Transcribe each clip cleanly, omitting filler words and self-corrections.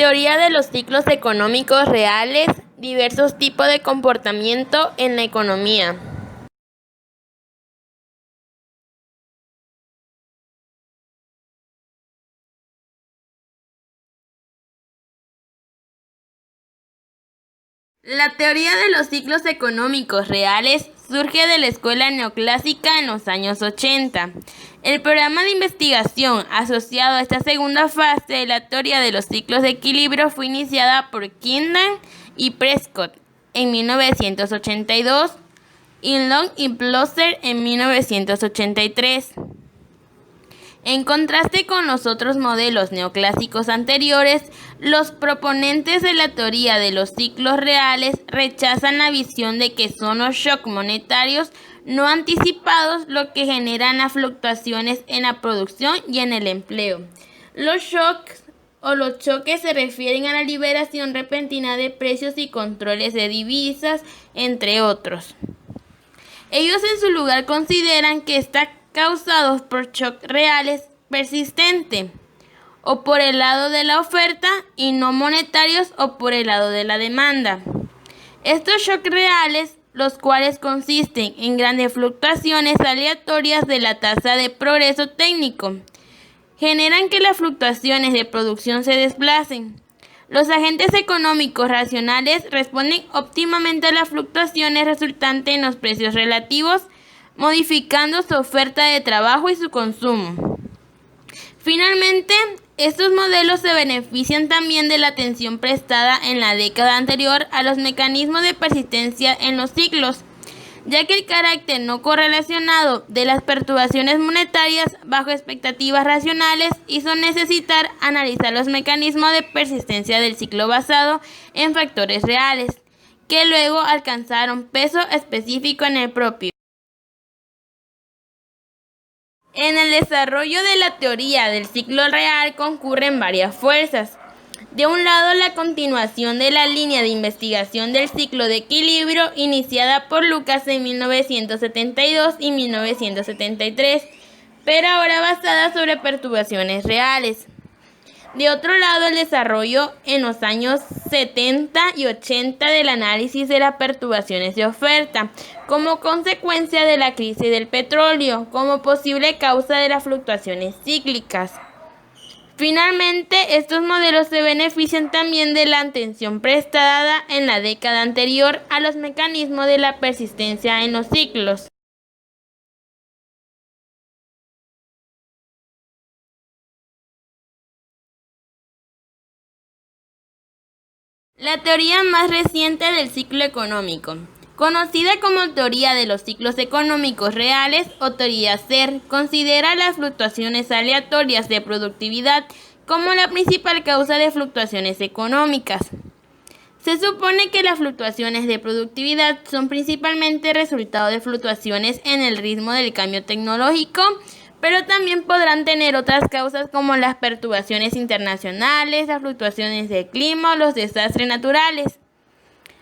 teoría de los ciclos económicos reales, diversos tipos de comportamiento en la economía. La teoría de los ciclos económicos reales surge de la escuela neoclásica en los años 80. El programa de investigación asociado a esta segunda fase de la teoría de los ciclos de equilibrio fue iniciada por Kingdon y Prescott en 1982 y Long y Plosser en 1983. En contraste con los otros modelos neoclásicos anteriores, los proponentes de la teoría de los ciclos reales rechazan la visión de que son los shocks monetarios no anticipados lo que generan las fluctuaciones en la producción y en el empleo. Los shocks o los choques se refieren a la liberación repentina de precios y controles de divisas, entre otros. Ellos en su lugar consideran que está causados por shocks reales persistentes, o por el lado de la oferta, y no monetarios o por el lado de la demanda. Estos shocks reales, los cuales consisten en grandes fluctuaciones aleatorias de la tasa de progreso técnico, generan que las fluctuaciones de producción se desplacen. Los agentes económicos racionales responden óptimamente a las fluctuaciones resultantes en los precios relativos, modificando su oferta de trabajo y su consumo. Finalmente, estos modelos se benefician también de la atención prestada en la década anterior a los mecanismos de persistencia en los ciclos, ya que el carácter no correlacionado de las perturbaciones monetarias bajo expectativas racionales hizo necesitar analizar los mecanismos de persistencia del ciclo basado en factores reales, que luego alcanzaron peso específico en el propio. En el desarrollo de la teoría del ciclo real concurren varias fuerzas. De un lado, la continuación de la línea de investigación del ciclo de equilibrio iniciada por Lucas en 1972 y 1973, pero ahora basada sobre perturbaciones reales. De otro lado, el desarrollo en los años 70 y 80 del análisis de las perturbaciones de oferta como consecuencia de la crisis del petróleo, como posible causa de las fluctuaciones cíclicas. Finalmente, estos modelos se benefician también de la atención prestada en la década anterior a los mecanismos de la persistencia en los ciclos. La teoría más reciente del ciclo económico, conocida como teoría de los ciclos económicos reales o teoría CER, considera las fluctuaciones aleatorias de productividad como la principal causa de fluctuaciones económicas. Se supone que las fluctuaciones de productividad son principalmente resultado de fluctuaciones en el ritmo del cambio tecnológico, pero también podrán tener otras causas como las perturbaciones internacionales, las fluctuaciones del clima o los desastres naturales.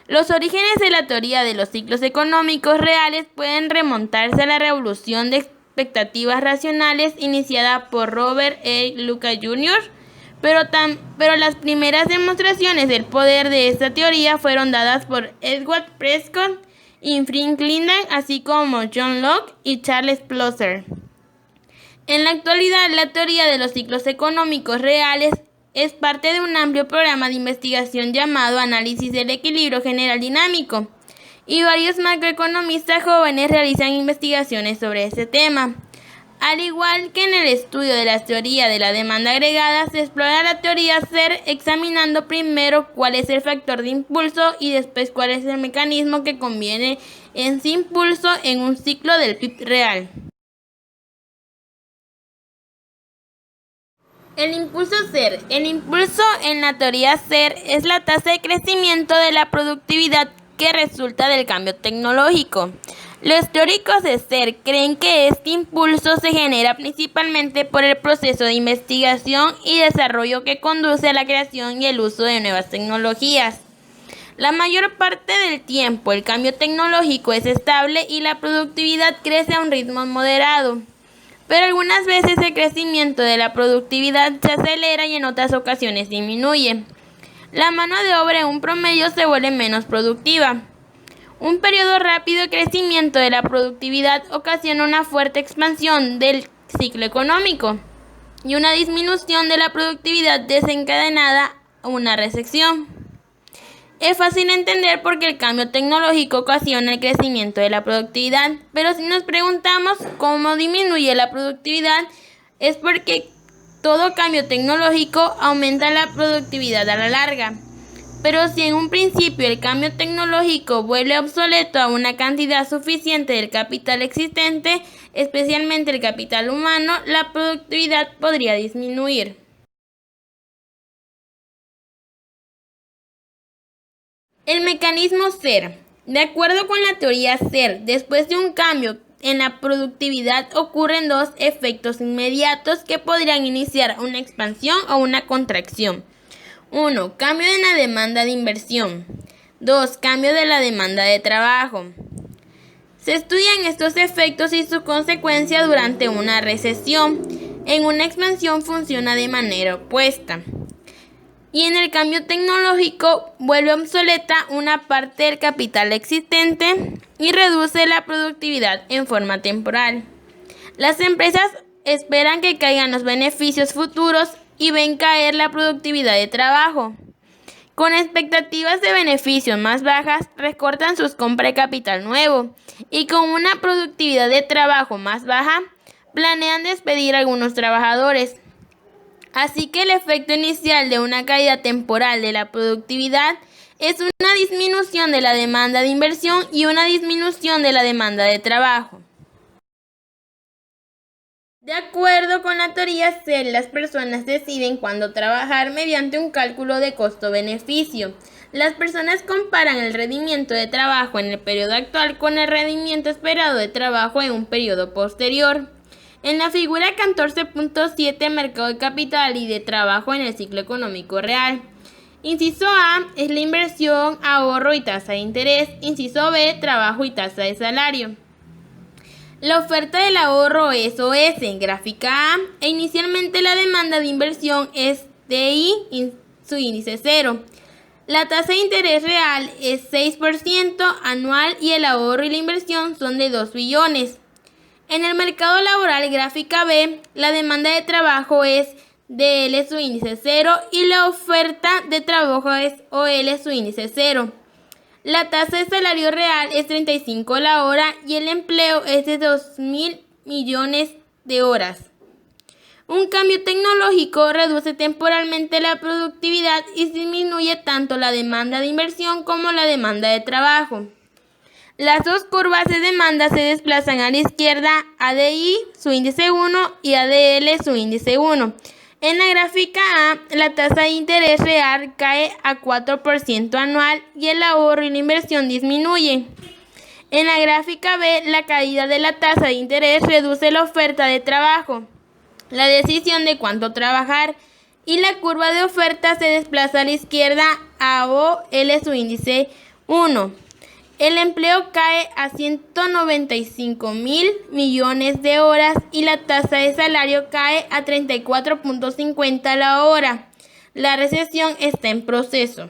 Los orígenes de la teoría de los ciclos económicos reales pueden remontarse a la revolución de expectativas racionales iniciada por Robert A. Lucas Jr., pero las primeras demostraciones del poder de esta teoría fueron dadas por Edward Prescott y Frank Kingdon, así como John Locke y Charles Plosser. En la actualidad, la teoría de los ciclos económicos reales es parte de un amplio programa de investigación llamado Análisis del Equilibrio General Dinámico, y varios macroeconomistas jóvenes realizan investigaciones sobre este tema. Al igual que en el estudio de la teoría de la demanda agregada, se explora la teoría CER examinando primero cuál es el factor de impulso y después cuál es el mecanismo que conviene en ese impulso en un ciclo del PIB real. El impulso CER. El impulso en la teoría CER es la tasa de crecimiento de la productividad que resulta del cambio tecnológico. Los teóricos de CER creen que este impulso se genera principalmente por el proceso de investigación y desarrollo que conduce a la creación y el uso de nuevas tecnologías. La mayor parte del tiempo, el cambio tecnológico es estable y la productividad crece a un ritmo moderado. Pero algunas veces el crecimiento de la productividad se acelera y en otras ocasiones disminuye. La mano de obra en un promedio se vuelve menos productiva. Un periodo rápido de crecimiento de la productividad ocasiona una fuerte expansión del ciclo económico y una disminución de la productividad desencadenada una recesión. Es fácil entender por qué el cambio tecnológico ocasiona el crecimiento de la productividad, pero si nos preguntamos cómo disminuye la productividad, es porque todo cambio tecnológico aumenta la productividad a la larga. Pero si en un principio el cambio tecnológico vuelve obsoleto a una cantidad suficiente del capital existente, especialmente el capital humano, la productividad podría disminuir. El mecanismo SER. De acuerdo con la teoría SER, después de un cambio en la productividad ocurren dos efectos inmediatos que podrían iniciar una expansión o una contracción. 1. Cambio en la demanda de inversión. 2. Cambio de la demanda de trabajo. Se estudian estos efectos y sus consecuencias durante una recesión. En una expansión funciona de manera opuesta. Y en el cambio tecnológico vuelve obsoleta una parte del capital existente y reduce la productividad en forma temporal. Las empresas esperan que caigan los beneficios futuros y ven caer la productividad de trabajo. Con expectativas de beneficios más bajas, recortan sus compras de capital nuevo y con una productividad de trabajo más baja, planean despedir a algunos trabajadores. Así que el efecto inicial de una caída temporal de la productividad es una disminución de la demanda de inversión y una disminución de la demanda de trabajo. De acuerdo con la teoría SER, las personas deciden cuándo trabajar mediante un cálculo de costo-beneficio. Las personas comparan el rendimiento de trabajo en el periodo actual con el rendimiento esperado de trabajo en un periodo posterior. En la figura 14.7, mercado de capital y de trabajo en el ciclo económico real. Inciso A es la inversión, ahorro y tasa de interés. Inciso B, trabajo y tasa de salario. La oferta del ahorro es OS en gráfica A e inicialmente la demanda de inversión es DI, su índice 0. La tasa de interés real es 6% anual y el ahorro y la inversión son de 2 billones. En el mercado laboral gráfica B, la demanda de trabajo es DL su índice 0 y la oferta de trabajo es OL su índice 0. La tasa de salario real es 35 la hora y el empleo es de 2.000 millones de horas. Un cambio tecnológico reduce temporalmente la productividad y disminuye tanto la demanda de inversión como la demanda de trabajo. Las dos curvas de demanda se desplazan a la izquierda, ADI su índice 1 y ADL su índice 1. En la gráfica A, la tasa de interés real cae a 4% anual y el ahorro y la inversión disminuye. En la gráfica B, la caída de la tasa de interés reduce la oferta de trabajo, la decisión de cuánto trabajar, y la curva de oferta se desplaza a la izquierda, AOL su índice 1. El empleo cae a 195.000 millones de horas y la tasa de salario cae a 34.50 la hora. La recesión está en proceso.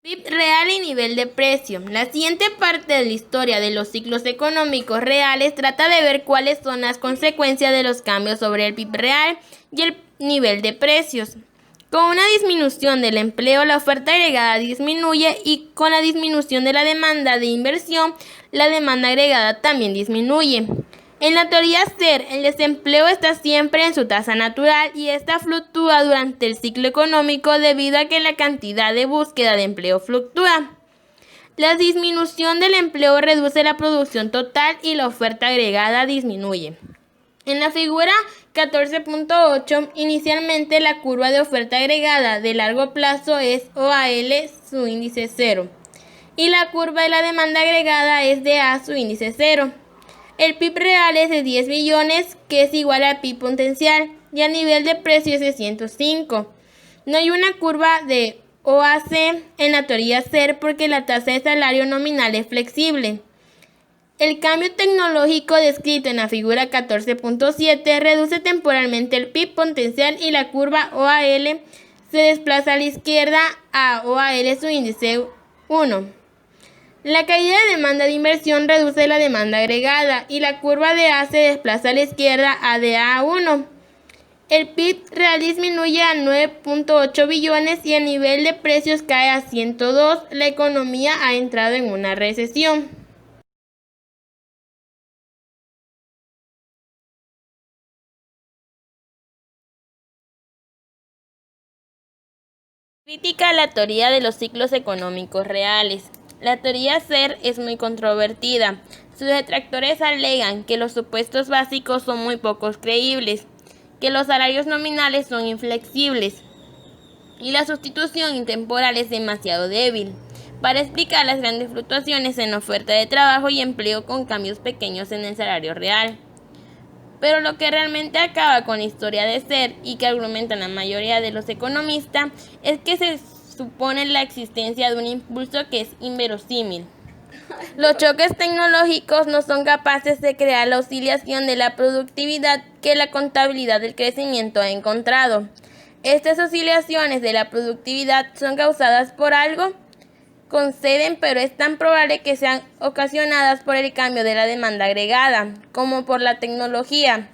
PIB real y nivel de precio. La siguiente parte de la historia de los ciclos económicos reales trata de ver cuáles son las consecuencias de los cambios sobre el PIB real y el nivel de precios. Con una disminución del empleo, la oferta agregada disminuye y con la disminución de la demanda de inversión, la demanda agregada también disminuye. En la teoría SER, el desempleo está siempre en su tasa natural y esta fluctúa durante el ciclo económico debido a que la cantidad de búsqueda de empleo fluctúa. La disminución del empleo reduce la producción total y la oferta agregada disminuye. En la figura 14.8, inicialmente la curva de oferta agregada de largo plazo es OAL su índice 0 y la curva de la demanda agregada es DA su índice 0. El PIB real es de 10 billones, que es igual al PIB potencial, y a nivel de precio es de 105. No hay una curva de OAC en la teoría SER porque la tasa de salario nominal es flexible. El cambio tecnológico descrito en la figura 14.7 reduce temporalmente el PIB potencial y la curva OAL se desplaza a la izquierda a OAL su índice 1. La caída de demanda de inversión reduce la demanda agregada y la curva de A se desplaza a la izquierda a DA1. El PIB real disminuye a 9.8 billones y el nivel de precios cae a 102. La economía ha entrado en una recesión. Critica la teoría de los ciclos económicos reales. La teoría SER es muy controvertida. Sus detractores alegan que los supuestos básicos son muy pocos creíbles, que los salarios nominales son inflexibles y la sustitución intemporal es demasiado débil para explicar las grandes fluctuaciones en oferta de trabajo y empleo con cambios pequeños en el salario real. Pero lo que realmente acaba con la historia de SER y que argumentan la mayoría de los economistas es que se supone la existencia de un impulso que es inverosímil. Los choques tecnológicos no son capaces de crear la oscilación de la productividad que la contabilidad del crecimiento ha encontrado. Estas oscilaciones de la productividad son causadas por algo, conceden, pero es tan probable que sean ocasionadas por el cambio de la demanda agregada, como por la tecnología.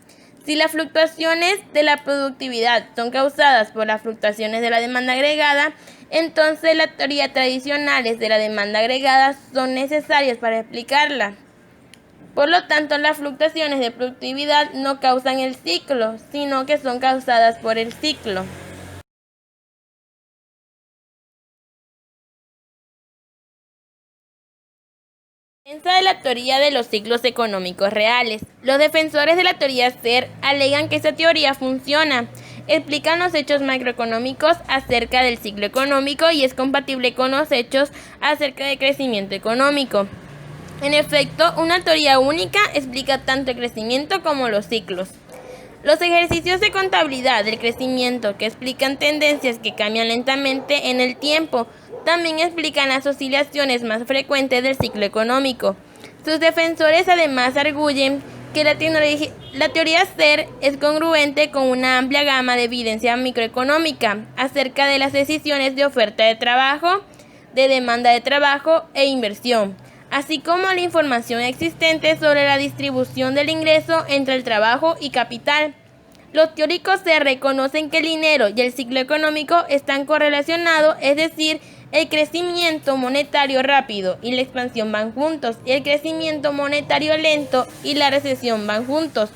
Si las fluctuaciones de la productividad son causadas por las fluctuaciones de la demanda agregada, entonces las teorías tradicionales de la demanda agregada son necesarias para explicarla. Por lo tanto, las fluctuaciones de productividad no causan el ciclo, sino que son causadas por el ciclo. Defensa de la teoría de los ciclos económicos reales. Los defensores de la teoría SER alegan que esta teoría funciona, explican los hechos macroeconómicos acerca del ciclo económico y es compatible con los hechos acerca del crecimiento económico. En efecto, una teoría única explica tanto el crecimiento como los ciclos. Los ejercicios de contabilidad del crecimiento que explican tendencias que cambian lentamente en el tiempo también explican las oscilaciones más frecuentes del ciclo económico. Sus defensores además arguyen que la teoría SER es congruente con una amplia gama de evidencia microeconómica acerca de las decisiones de oferta de trabajo, de demanda de trabajo e inversión, así como la información existente sobre la distribución del ingreso entre el trabajo y capital. Los teóricos SER reconocen que el dinero y el ciclo económico están correlacionados, es decir, el crecimiento monetario rápido y la expansión van juntos, y el crecimiento monetario lento y la recesión van juntos.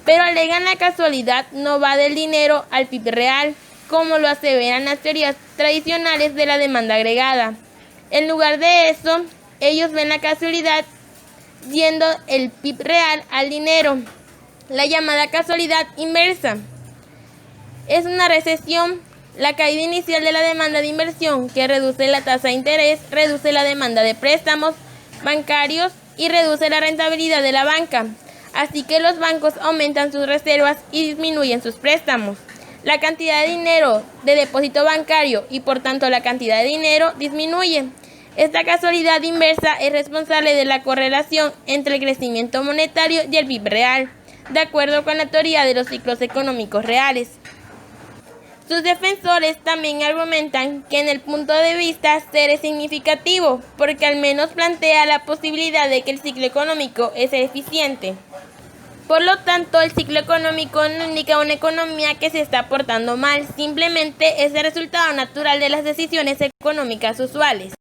Pero alegan la casualidad no va del dinero al PIB real, como lo aseveran las teorías tradicionales de la demanda agregada. En lugar de eso, ellos ven la casualidad yendo el PIB real al dinero, la llamada casualidad inversa. Es una recesión. La caída inicial de la demanda de inversión, que reduce la tasa de interés, reduce la demanda de préstamos bancarios y reduce la rentabilidad de la banca. Así que los bancos aumentan sus reservas y disminuyen sus préstamos. La cantidad de dinero de depósito bancario y por tanto la cantidad de dinero disminuye. Esta casualidad inversa es responsable de la correlación entre el crecimiento monetario y el PIB real, de acuerdo con la teoría de los ciclos económicos reales. Sus defensores también argumentan que en el punto de vista SER es significativo, porque al menos plantea la posibilidad de que el ciclo económico es eficiente. Por lo tanto, el ciclo económico no indica una economía que se está portando mal, simplemente es el resultado natural de las decisiones económicas usuales.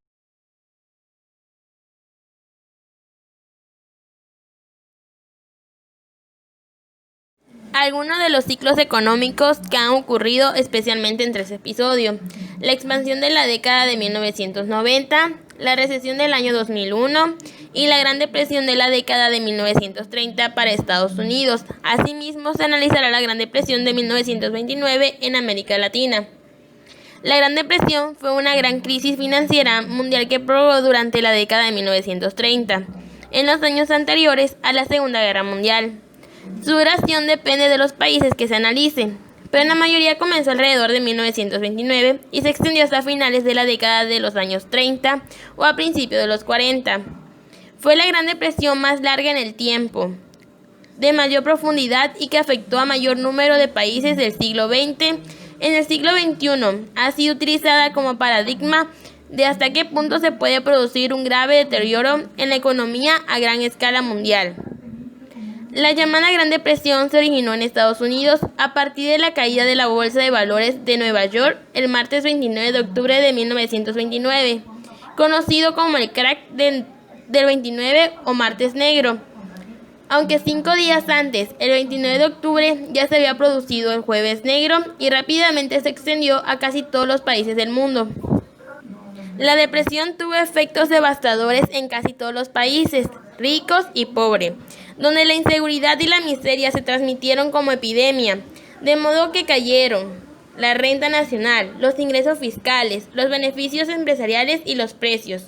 Algunos de los ciclos económicos que han ocurrido especialmente en 3 episodios: la expansión de la década de 1990, la recesión del año 2001 y la Gran Depresión de la década de 1930 para Estados Unidos. Asimismo, se analizará la Gran Depresión de 1929 en América Latina. La Gran Depresión fue una gran crisis financiera mundial que provocó durante la década de 1930, en los años anteriores a la Segunda Guerra Mundial. Su duración depende de los países que se analicen, pero en la mayoría comenzó alrededor de 1929 y se extendió hasta finales de la década de los años 30 o a principios de los 40. Fue la Gran Depresión más larga en el tiempo, de mayor profundidad y que afectó a mayor número de países del siglo XX. En el siglo XXI ha sido utilizada como paradigma de hasta qué punto se puede producir un grave deterioro en la economía a gran escala mundial. La llamada Gran Depresión se originó en Estados Unidos a partir de la caída de la Bolsa de Valores de Nueva York el martes 29 de octubre de 1929, conocido como el crack del 29 o martes negro. Aunque 5 días antes, el 29 de octubre, ya se había producido el jueves negro y rápidamente se extendió a casi todos los países del mundo. La depresión tuvo efectos devastadores en casi todos los países, ricos y pobres, donde la inseguridad y la miseria se transmitieron como epidemia, de modo que cayeron la renta nacional, los ingresos fiscales, los beneficios empresariales y los precios.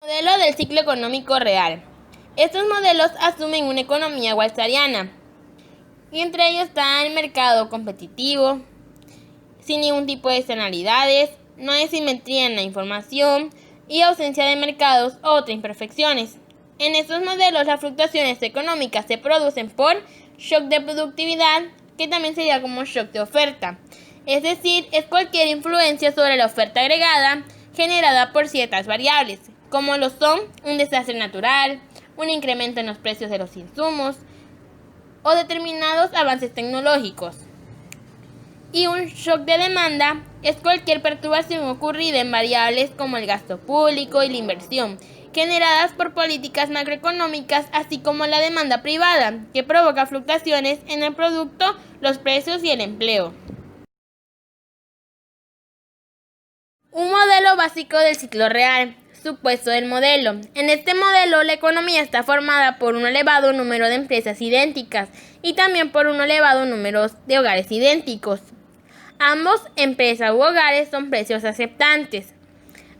Modelo del ciclo económico real. Estos modelos asumen una economía walsariana, y entre ellos está el mercado competitivo, sin ningún tipo de externalidades, no hay simetría en la información y ausencia de mercados o otras imperfecciones. En estos modelos las fluctuaciones económicas se producen por shock de productividad, que también sería como shock de oferta, es decir, es cualquier influencia sobre la oferta agregada generada por ciertas variables, como lo son un desastre natural, un incremento en los precios de los insumos o determinados avances tecnológicos. Y un shock de demanda es cualquier perturbación ocurrida en variables como el gasto público y la inversión, generadas por políticas macroeconómicas, así como la demanda privada, que provoca fluctuaciones en el producto, los precios y el empleo. Un modelo básico del ciclo real. Supuesto del modelo. En este modelo, la economía está formada por un elevado número de empresas idénticas y también por un elevado número de hogares idénticos. Ambos, empresas u hogares, son precios aceptantes.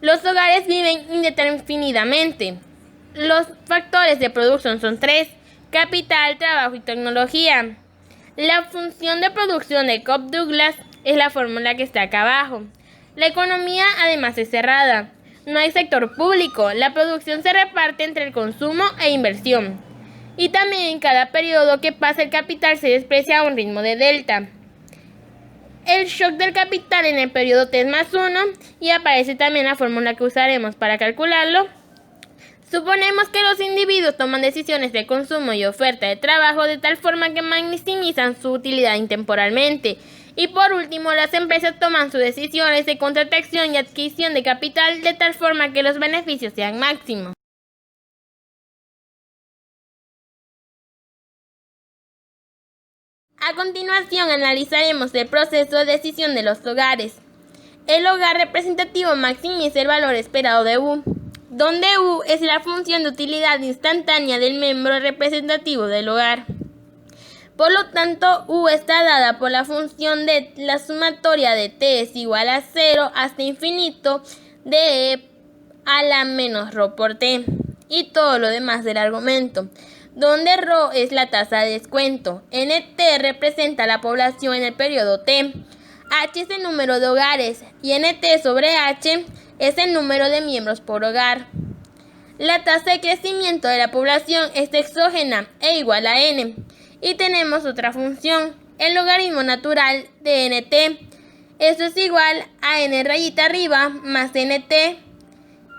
Los hogares viven indefinidamente. Los factores de producción son 3: capital, trabajo y tecnología. La función de producción de Cobb-Douglas es la fórmula que está acá abajo. La economía además es cerrada. No hay sector público, la producción se reparte entre el consumo e inversión. Y también en cada periodo que pasa el capital se desprecia a un ritmo de delta. El shock del capital en el periodo T+1 y aparece también la fórmula que usaremos para calcularlo. Suponemos que los individuos toman decisiones de consumo y oferta de trabajo de tal forma que maximizan su utilidad intemporalmente. Y por último, las empresas toman sus decisiones de contratación y adquisición de capital de tal forma que los beneficios sean máximos. A continuación, analizaremos el proceso de decisión de los hogares. El hogar representativo maximiza el valor esperado de U, donde U es la función de utilidad instantánea del miembro representativo del hogar. Por lo tanto, U está dada por la función de la sumatoria de T es igual a 0 hasta infinito de E a la menos ρ por T y todo lo demás del argumento, donde ρ es la tasa de descuento, NT representa la población en el periodo T, H es el número de hogares y NT sobre H es el número de miembros por hogar. La tasa de crecimiento de la población es exógena e igual a N. Y tenemos otra función, el logaritmo natural de NT. Esto es igual a N rayita arriba más NT.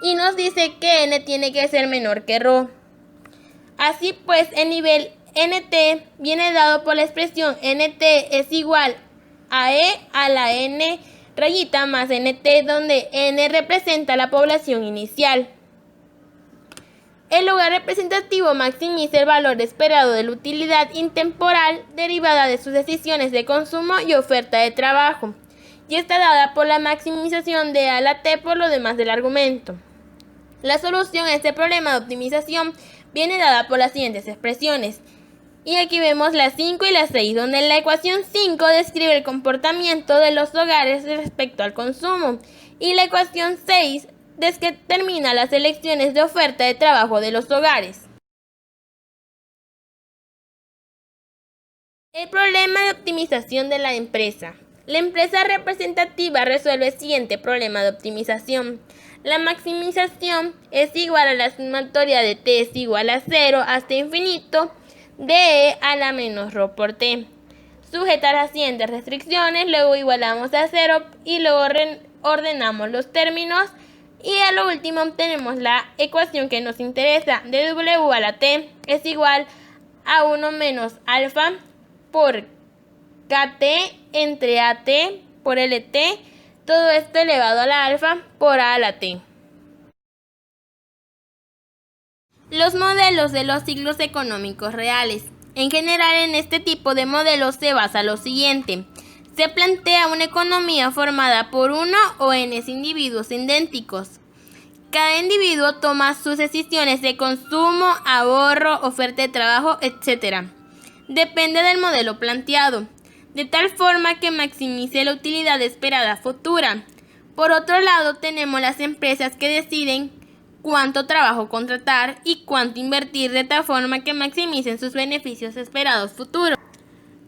Y nos dice que N tiene que ser menor que ρ. Así pues, el nivel NT viene dado por la expresión NT es igual a E a la N rayita más NT, donde N representa la población inicial. El hogar representativo maximiza el valor esperado de la utilidad intemporal derivada de sus decisiones de consumo y oferta de trabajo, y está dada por la maximización de A a la T por lo demás del argumento. La solución a este problema de optimización viene dada por las siguientes expresiones. Y aquí vemos la 5 y la 6, donde la ecuación 5 describe el comportamiento de los hogares respecto al consumo, y la ecuación 6 determina las elecciones de oferta de trabajo de los hogares. El problema de optimización de la empresa. La empresa representativa resuelve el siguiente problema de optimización. La maximización es igual a la sumatoria de t es igual a 0 hasta infinito de e a la menos ρ por t. Sujeta a las siguientes restricciones, luego igualamos a 0 y luego ordenamos los términos y a lo último obtenemos la ecuación que nos interesa. dw a la t es igual a 1 menos alfa por kt entre at por lt, todo esto elevado a la alfa por a la t. Los modelos de los ciclos económicos reales. En general, en este tipo de modelos se basa lo siguiente. Se plantea una economía formada por uno o n individuos idénticos. Cada individuo toma sus decisiones de consumo, ahorro, oferta de trabajo, etc. Depende del modelo planteado, de tal forma que maximice la utilidad esperada futura. Por otro lado, tenemos las empresas que deciden cuánto trabajo contratar y cuánto invertir de tal forma que maximicen sus beneficios esperados futuros.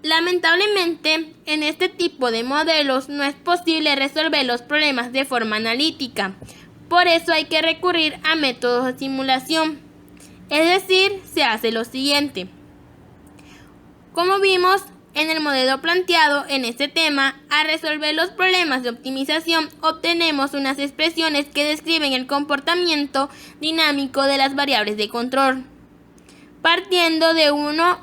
Lamentablemente, en este tipo de modelos no es posible resolver los problemas de forma analítica. Por eso hay que recurrir a métodos de simulación. Es decir, se hace lo siguiente. Como vimos en el modelo planteado en este tema, al resolver los problemas de optimización obtenemos unas expresiones que describen el comportamiento dinámico de las variables de control, partiendo de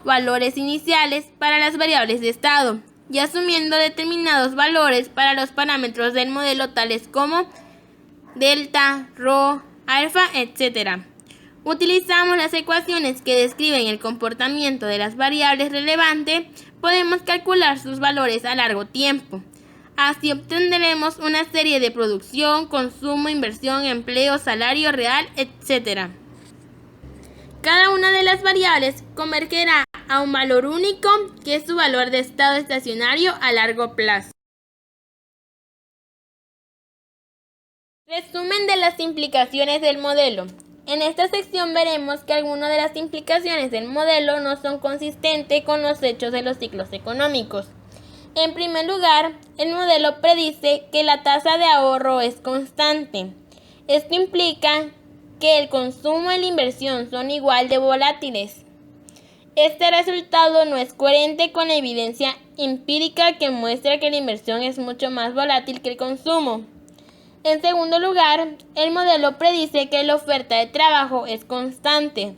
valores iniciales para las variables de estado y asumiendo determinados valores para los parámetros del modelo tales como delta, rho, alfa, etc. Utilizamos las ecuaciones que describen el comportamiento de las variables relevantes. Podemos calcular sus valores a largo tiempo. Así obtendremos una serie de producción, consumo, inversión, empleo, salario real, etc. Cada una de las variables convergerá a un valor único, que es su valor de estado estacionario a largo plazo. Resumen de las implicaciones del modelo. En esta sección veremos que algunas de las implicaciones del modelo no son consistentes con los hechos de los ciclos económicos. En primer lugar, el modelo predice que la tasa de ahorro es constante. Esto implica que el consumo y la inversión son igual de volátiles. Este resultado no es coherente con la evidencia empírica que muestra que la inversión es mucho más volátil que el consumo. En segundo lugar, el modelo predice que la oferta de trabajo es constante.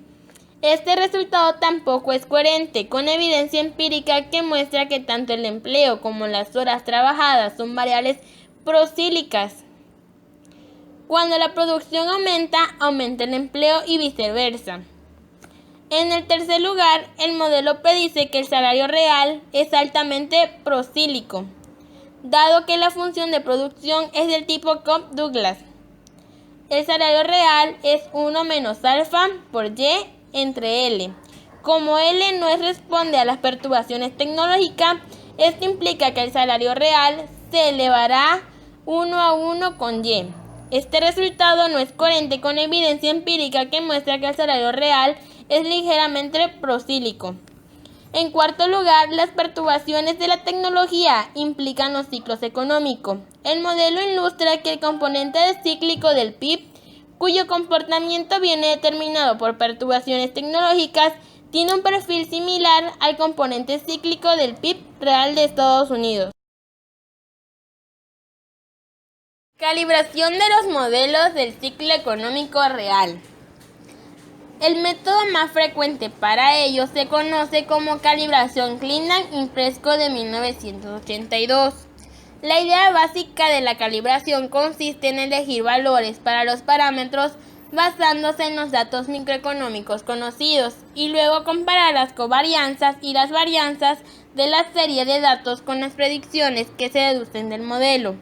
Este resultado tampoco es coherente con la evidencia empírica que muestra que tanto el empleo como las horas trabajadas son variables procíclicas. Cuando la producción aumenta, aumenta el empleo y viceversa. En el tercer lugar, el modelo predice que el salario real es altamente procíclico, dado que la función de producción es del tipo Cobb-Douglas. El salario real es 1 menos alfa por y entre L. Como L no responde a las perturbaciones tecnológicas, esto implica que el salario real se elevará 1 a 1 con y. Este resultado no es coherente con la evidencia empírica que muestra que el salario real es ligeramente procíclico. En cuarto lugar, las perturbaciones de la tecnología implican los ciclos económicos. El modelo ilustra que el componente cíclico del PIB, cuyo comportamiento viene determinado por perturbaciones tecnológicas, tiene un perfil similar al componente cíclico del PIB real de Estados Unidos. Calibración de los modelos del ciclo económico real. El método más frecuente para ello se conoce como calibración Kleeman y Fresco de 1982. La idea básica de la calibración consiste en elegir valores para los parámetros basándose en los datos microeconómicos conocidos y luego comparar las covarianzas y las varianzas de la serie de datos con las predicciones que se deducen del modelo.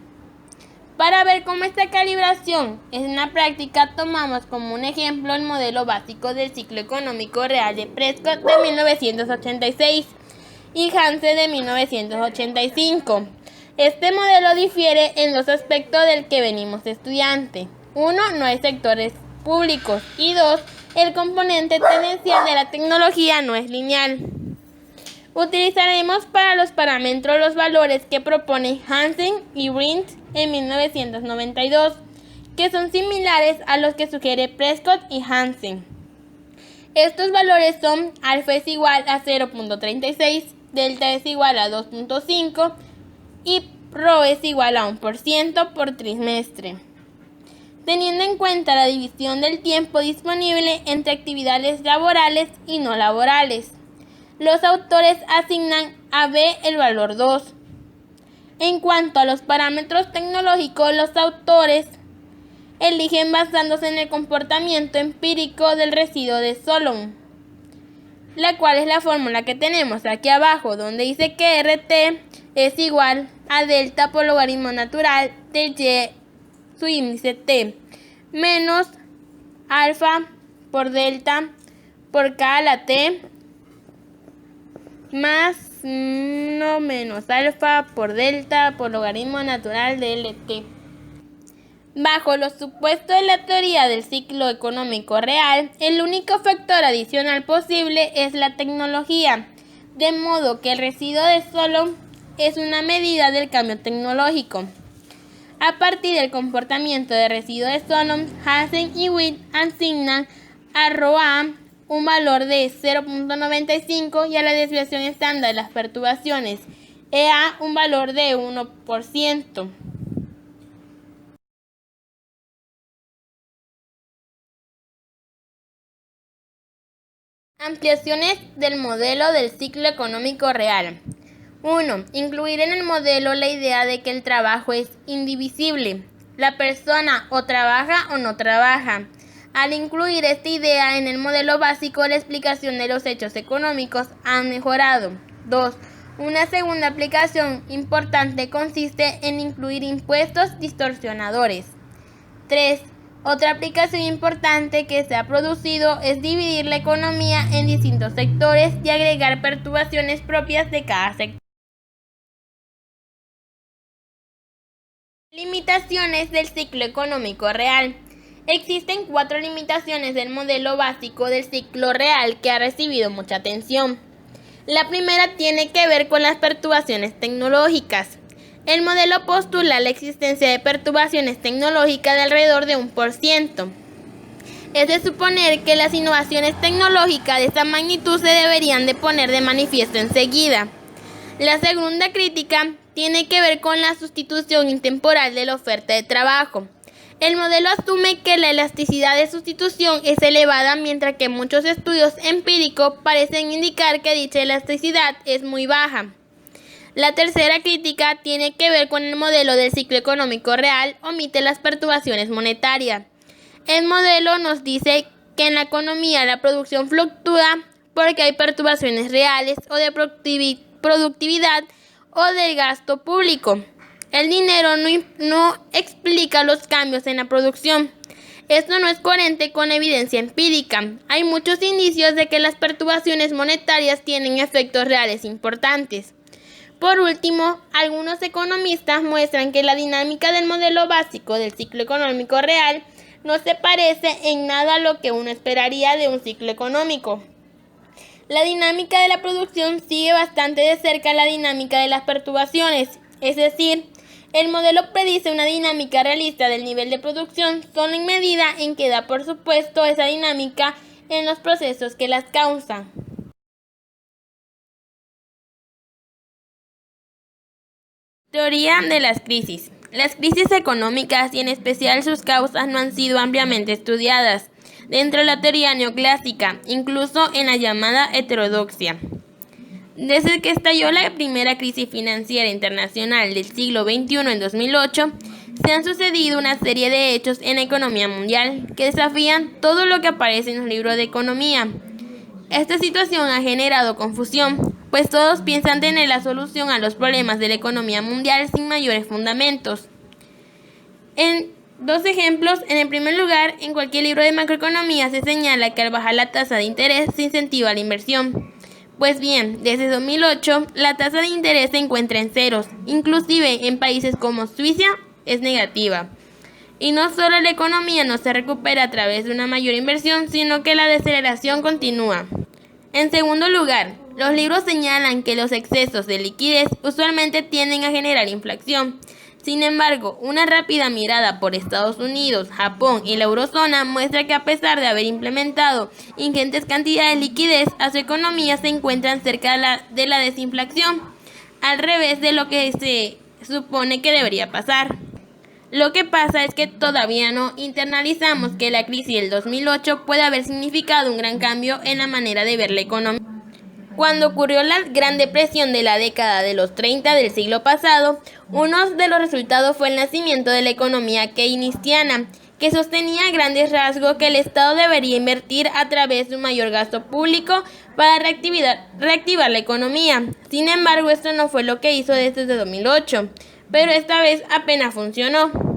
Para ver cómo esta calibración es en la práctica, tomamos como un ejemplo el modelo básico del ciclo económico real de Prescott de 1986 y Hansen de 1985. Este modelo difiere en dos aspectos del que venimos estudiando. 1. No hay sectores públicos y 2. El componente tendencial de la tecnología no es lineal. Utilizaremos para los parámetros los valores que proponen Hansen y Rindt en 1992, que son similares a los que sugiere Prescott y Hansen. Estos valores son alfa es igual a 0.36, delta es igual a 2.5 y rho es igual a 1% por trimestre, teniendo en cuenta la división del tiempo disponible entre actividades laborales y no laborales. Los autores asignan a B el valor 2. En cuanto a los parámetros tecnológicos, los autores eligen basándose en el comportamiento empírico del residuo de Solomon, la cual es la fórmula que tenemos aquí abajo, donde dice que RT es igual a delta por logaritmo natural de Y, su índice T, menos alfa por delta por K a la T, más no menos alfa por delta por logaritmo natural de LT. Bajo los supuestos de la teoría del ciclo económico real, el único factor adicional posible es la tecnología, de modo que el residuo de Solomon es una medida del cambio tecnológico. A partir del comportamiento de residuo de Solomon, Hansen y Witt asignan a ρA un valor de 0.95 y a la desviación estándar de las perturbaciones EA un valor de 1%. Ampliaciones del modelo del ciclo económico real. 1. Incluir en el modelo la idea de que el trabajo es indivisible. La persona o trabaja o no trabaja. Al incluir esta idea en el modelo básico, la explicación de los hechos económicos ha mejorado. 2. Una segunda aplicación importante consiste en incluir impuestos distorsionadores. 3. Otra aplicación importante que se ha producido es dividir la economía en distintos sectores y agregar perturbaciones propias de cada sector. Limitaciones del ciclo económico real. Existen 4 limitaciones del modelo básico del ciclo real que ha recibido mucha atención. La primera tiene que ver con las perturbaciones tecnológicas. El modelo postula la existencia de perturbaciones tecnológicas de alrededor de 1%. Es de suponer que las innovaciones tecnológicas de esta magnitud se deberían de poner de manifiesto enseguida. La segunda crítica tiene que ver con la sustitución intemporal de la oferta de trabajo. El modelo asume que la elasticidad de sustitución es elevada, mientras que muchos estudios empíricos parecen indicar que dicha elasticidad es muy baja. La tercera crítica tiene que ver con el modelo del ciclo económico real, omite las perturbaciones monetarias. El modelo nos dice que en la economía la producción fluctúa porque hay perturbaciones reales o de productividad o del gasto público. El dinero no explica los cambios en la producción. Esto no es coherente con evidencia empírica. Hay muchos indicios de que las perturbaciones monetarias tienen efectos reales importantes. Por último, algunos economistas muestran que la dinámica del modelo básico del ciclo económico real no se parece en nada a lo que uno esperaría de un ciclo económico. La dinámica de la producción sigue bastante de cerca la dinámica de las perturbaciones, es decir, el modelo predice una dinámica realista del nivel de producción solo en medida en que da por supuesto esa dinámica en los procesos que las causan. Teoría de las crisis. Las crisis económicas y en especial sus causas no han sido ampliamente estudiadas dentro de la teoría neoclásica, incluso en la llamada heterodoxia. Desde que estalló la primera crisis financiera internacional del siglo XXI en 2008, se han sucedido una serie de hechos en la economía mundial que desafían todo lo que aparece en los libros de economía. Esta situación ha generado confusión, pues todos piensan tener la solución a los problemas de la economía mundial sin mayores fundamentos. En 2 ejemplos, en el primer lugar, en cualquier libro de macroeconomía se señala que al bajar la tasa de interés se incentiva la inversión. Pues bien, desde 2008, la tasa de interés se encuentra en ceros, inclusive en países como Suiza es negativa. Y no solo la economía no se recupera a través de una mayor inversión, sino que la deceleración continúa. En segundo lugar, Los libros señalan que los excesos de liquidez usualmente tienden a generar inflación. Sin embargo, una rápida mirada por Estados Unidos, Japón y la eurozona muestra que a pesar de haber implementado ingentes cantidades de liquidez, a su economía se encuentran cerca de la desinflación, al revés de lo que se supone que debería pasar. Lo que pasa es que todavía no internalizamos que la crisis del 2008 puede haber significado un gran cambio en la manera de ver la economía. Cuando ocurrió la Gran Depresión de la década de los 30 del siglo pasado, uno de los resultados fue el nacimiento de la economía keynesiana, que sostenía a grandes rasgos que el Estado debería invertir a través de un mayor gasto público para reactivar la economía. Sin embargo, esto no fue lo que hizo desde 2008, pero esta vez apenas funcionó.